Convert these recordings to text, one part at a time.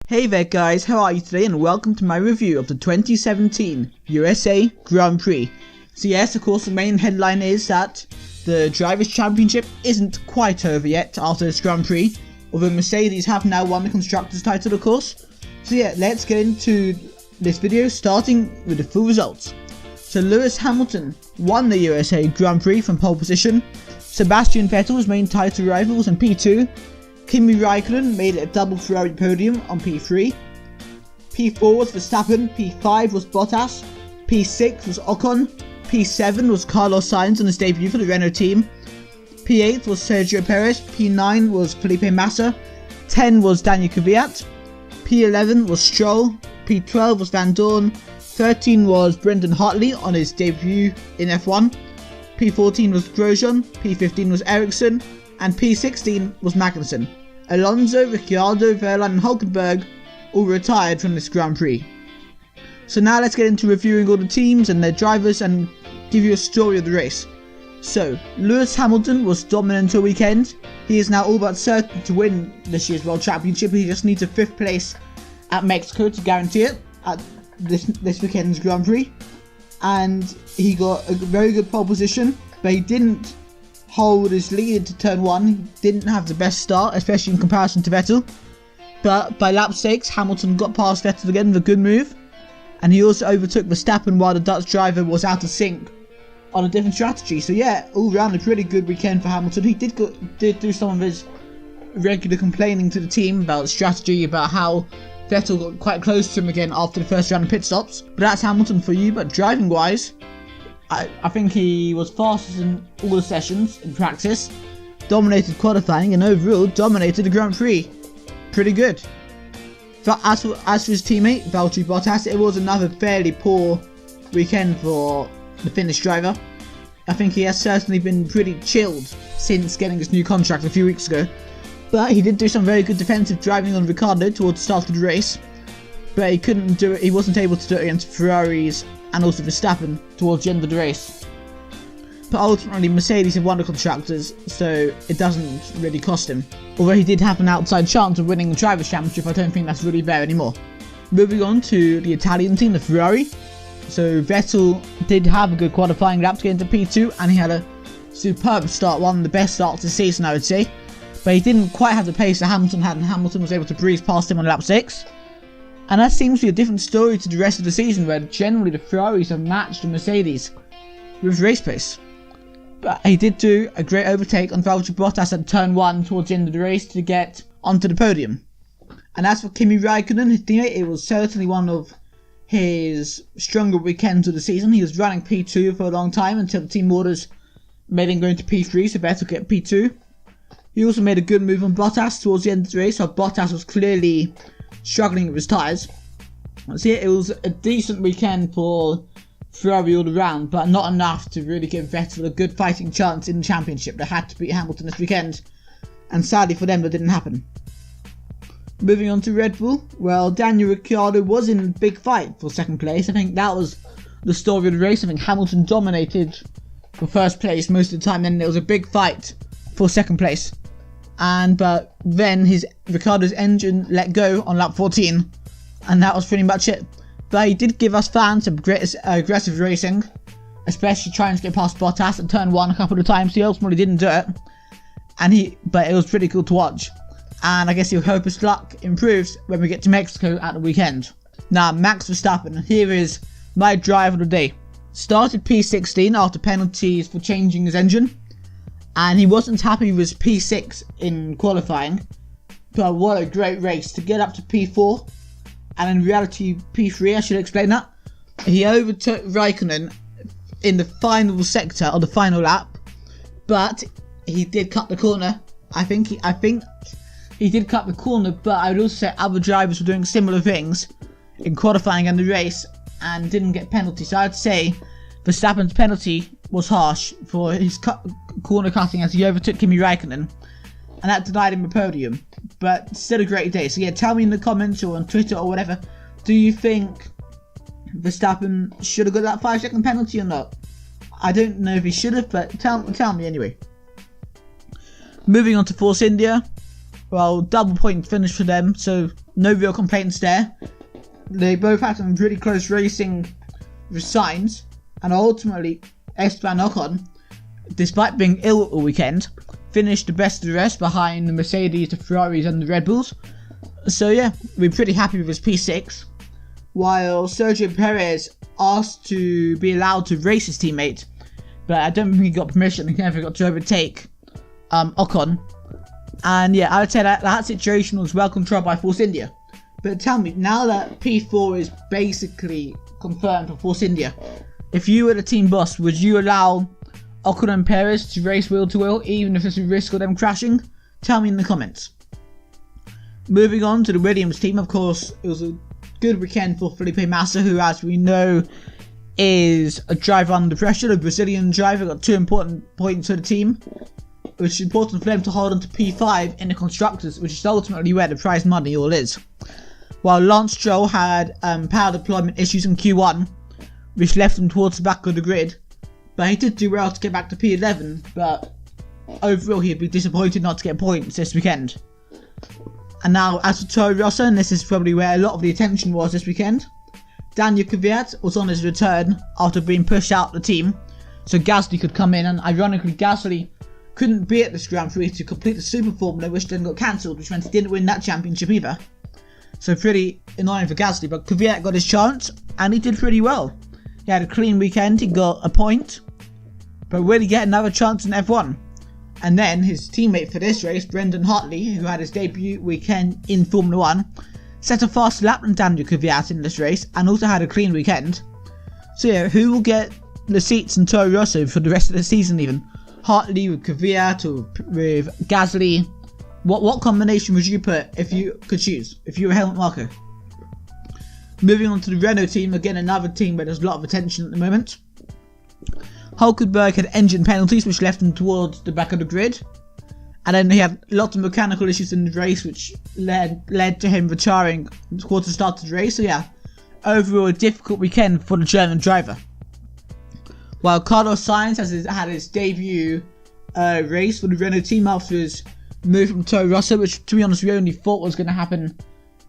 Hey there guys, how are you today, and welcome to my review of the 2017 USA Grand Prix. So yes, of course the main headline is that the Drivers' Championship isn't quite over yet after this Grand Prix, although Mercedes have now won the Constructors' title of course. So yeah, let's get into this video starting with the full results. So Lewis Hamilton won the USA Grand Prix from pole position. Sebastian Vettel's main title rival was in P2. Kimi Raikkonen made it a double Ferrari podium on P3. P4 was Verstappen, P5 was Bottas, P6 was Ocon, P7 was Carlos Sainz on his debut for the Renault team, P8 was Sergio Perez, P9 was Felipe Massa, 10 was Daniel Kvyat, P11 was Stroll, P12 was Vandoorne, 13 was Brendan Hartley on his debut in F1, P14 was Grosjean, P15 was Ericsson, and P16 was Magnussen. Alonso, Ricciardo, Verstappen and Hulkenberg all retired from this Grand Prix. So now let's get into reviewing all the teams and their drivers and give you a story of the race. So, Lewis Hamilton was dominant all weekend. He is now all but certain to win this year's World Championship. He just needs a 5th place at Mexico to guarantee it at this weekend's Grand Prix. And he got a very good pole position, but he didn't hold his lead into turn 1. He didn't have the best start, especially in comparison to Vettel. But by lap 6, Hamilton got past Vettel again with a good move. And he also overtook Verstappen while the Dutch driver was out of sync on a different strategy. So yeah, all round a pretty good weekend for Hamilton. He did do some of his regular complaining to the team about the strategy, about how Vettel got quite close to him again after the first round of pit stops. But that's Hamilton for you. But driving wise, I think he was fastest in all the sessions in practice, dominated qualifying, and overall dominated the Grand Prix. Pretty good. But as for his teammate, Valtteri Bottas, it was another fairly poor weekend for the Finnish driver. I think he has certainly been pretty chilled since getting his new contract a few weeks ago. But he did do some very good defensive driving on Ricciardo towards the start of the race. But he couldn't do it, he wasn't able to do it against Ferraris and also Verstappen towards the end of the race. But ultimately Mercedes have won the Constructors, so it doesn't really cost him. Although he did have an outside chance of winning the Drivers' Championship, I don't think that's really there anymore. Moving on to the Italian team, the Ferrari. So Vettel did have a good qualifying lap to get into P2, and he had a superb start, one of the best starts this season I would say. But he didn't quite have the pace that Hamilton had, and Hamilton was able to breeze past him on lap 6. And that seems to be a different story to the rest of the season, where generally the Ferraris have matched the Mercedes with race pace. But he did do a great overtake on Valtteri Bottas at turn 1 towards the end of the race to get onto the podium. And as for Kimi Raikkonen, his teammate, it was certainly one of his stronger weekends of the season. He was running P2 for a long time until the team orders made him go into P3, so Vettel get P2. He also made a good move on Bottas towards the end of the race, so Bottas was clearly struggling with his tyres. So yeah, it was a decent weekend for Ferrari all around, but not enough to really give Vettel a good fighting chance in the championship. They had to beat Hamilton this weekend, and sadly for them that didn't happen. Moving on to Red Bull, well, Daniel Ricciardo was in a big fight for second place. I think that was the story of the race. I think Hamilton dominated for first place most of the time, and there was a big fight for second place. But then Ricciardo's engine let go on lap 14, and that was pretty much it. But he did give us fans some great aggressive racing, especially trying to get past Bottas at turn 1 a couple of times. He ultimately didn't do it, but it was pretty cool to watch. And I guess he'll hope his luck improves when we get to Mexico at the weekend. Now, Max Verstappen, here is my drive of the day. Started P16 after penalties for changing his engine, and he wasn't happy with P6 in qualifying. But what a great race to get up to P4. And in reality, P3, I should explain that. He overtook Raikkonen in the final sector, or the final lap. But he did cut the corner. I think he did cut the corner, but I would also say other drivers were doing similar things in qualifying and the race and didn't get penalties. So I'd say Verstappen's penalty was harsh for his corner cutting as he overtook Kimi Raikkonen. And that denied him a podium. But still a great day. So yeah, tell me in the comments or on Twitter or whatever. Do you think Verstappen should have got that 5-second penalty or not? I don't know if he should have, but tell me anyway. Moving on to Force India. Well, double point finish for them. So no real complaints there. They both had some really close racing with Sainz, and ultimately Esteban Ocon, despite being ill all weekend, finished the best of the rest behind the Mercedes, the Ferraris and the Red Bulls. So yeah, we're pretty happy with his P6. While Sergio Perez asked to be allowed to race his teammate, but I don't think he got permission. He never got to overtake Ocon. And yeah, I would say that situation was well controlled by Force India. But tell me, now that P4 is basically confirmed for Force India, if you were the team boss, would you allow Ocon and Perez to race wheel to wheel, even if there's a risk of them crashing? Tell me in the comments. Moving on to the Williams team, of course, it was a good weekend for Felipe Massa, who, as we know, is a driver under pressure. The Brazilian driver got 2 important points for the team, which is important for them to hold on to P5 in the Constructors, which is ultimately where the prize money all is. While Lance Stroll had power deployment issues in Q1, which left him towards the back of the grid, but he did do well to get back to P11, but overall he'd be disappointed not to get points this weekend. And now, as for Toro Rosso, and this is probably where a lot of the attention was this weekend, Daniel Kvyat was on his return after being pushed out of the team, so Gasly could come in, and ironically Gasly couldn't be at this Grand Prix to complete the Super Formula, which then got cancelled, which meant he didn't win that championship either. So pretty annoying for Gasly, but Kvyat got his chance, and he did pretty well. He had a clean weekend, he got a point, but will he get another chance in F1? And then his teammate for this race, Brendan Hartley, who had his debut weekend in Formula 1, set a faster lap than Daniel Kvyat in this race, and also had a clean weekend. So yeah, who will get the seats in Toro Rosso for the rest of the season even? Hartley with Kvyat or with Gasly? What combination would you put if you could choose, if you were Helmut Marko? Moving on to the Renault team, again another team where there's a lot of attention at the moment. Hulkenberg had engine penalties which left him towards the back of the grid. And then he had lots of mechanical issues in the race which led to him retiring towards the start of the race. So yeah, overall a difficult weekend for the German driver. While Carlos Sainz had his debut race for the Renault team after his move from Toro Rosso, which to be honest we only thought was going to happen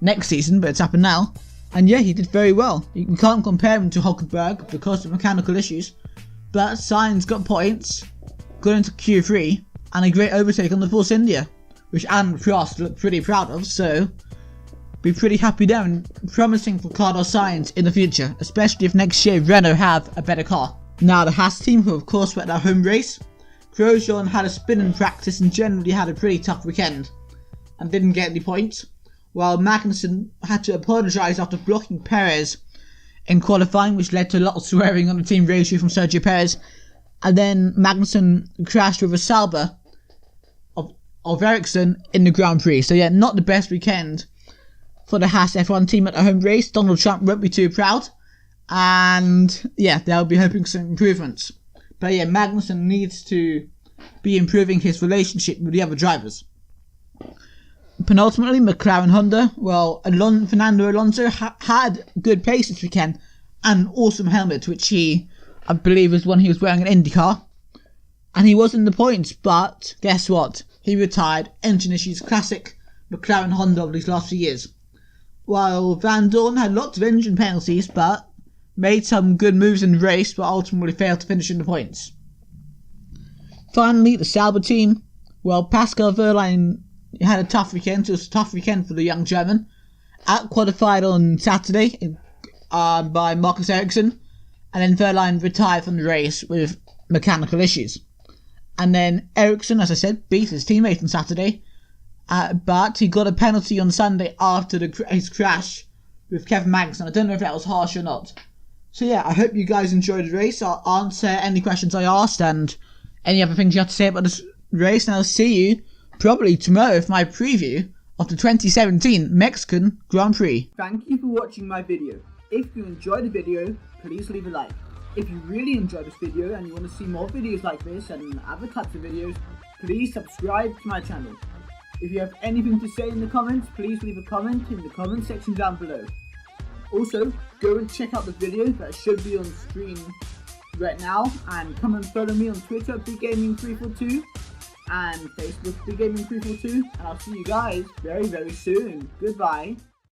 next season, but it's happened now. And yeah, he did very well. You can't compare him to Hulkenberg because of mechanical issues, but Sainz got points, got into Q3, and a great overtake on the Force India, which Adam Prost looked pretty proud of, so be pretty happy there and promising for Carlos Sainz in the future, especially if next year Renault have a better car. Now the Haas team, who of course were at their home race, Grosjean had a spin in practice and generally had a pretty tough weekend and didn't get any points, while Magnussen had to apologise after blocking Perez in qualifying, which led to a lot of swearing on the team radio from Sergio Perez. And then Magnussen crashed with a Sauber of Ericsson in the Grand Prix. So yeah, not the best weekend for the Haas F1 team at the home race. Donald Trump won't be too proud, and yeah, they'll be hoping some improvements. But yeah, Magnussen needs to be improving his relationship with the other drivers. Penultimately, McLaren Honda. Well, Fernando Alonso had good pace this weekend and an awesome helmet, which I believe was when he was wearing an IndyCar. And he was in the points, but guess what? He retired. Engine issues, classic McLaren Honda of these last few years. While Vandoorne had lots of engine penalties, but made some good moves in the race, but ultimately failed to finish in the points. Finally, the Sauber team. Well, Pascal Wehrlein had a tough weekend. So it was a tough weekend for the young German. Out-qualified on Saturday by Marcus Ericsson. And then Wehrlein retired from the race with mechanical issues. And then Ericsson, as I said, beat his teammate on Saturday. But he got a penalty on Sunday after his crash with Kevin Magnussen. I don't know if that was harsh or not. So yeah, I hope you guys enjoyed the race. I'll answer any questions I asked and any other things you have to say about this race. And I'll see you probably tomorrow with my preview of the 2017 Mexican Grand Prix. Thank you for watching my video. If you enjoyed the video, please leave a like. If you really enjoyed this video and you want to see more videos like this and other types of videos, please subscribe to my channel. If you have anything to say in the comments, please leave a comment in the comment section down below. Also, go and check out the video that should be on screen right now, and come and follow me on Twitter, BigGaming342, and Facebook, BigGaming342, and I'll see you guys very, very soon. Goodbye.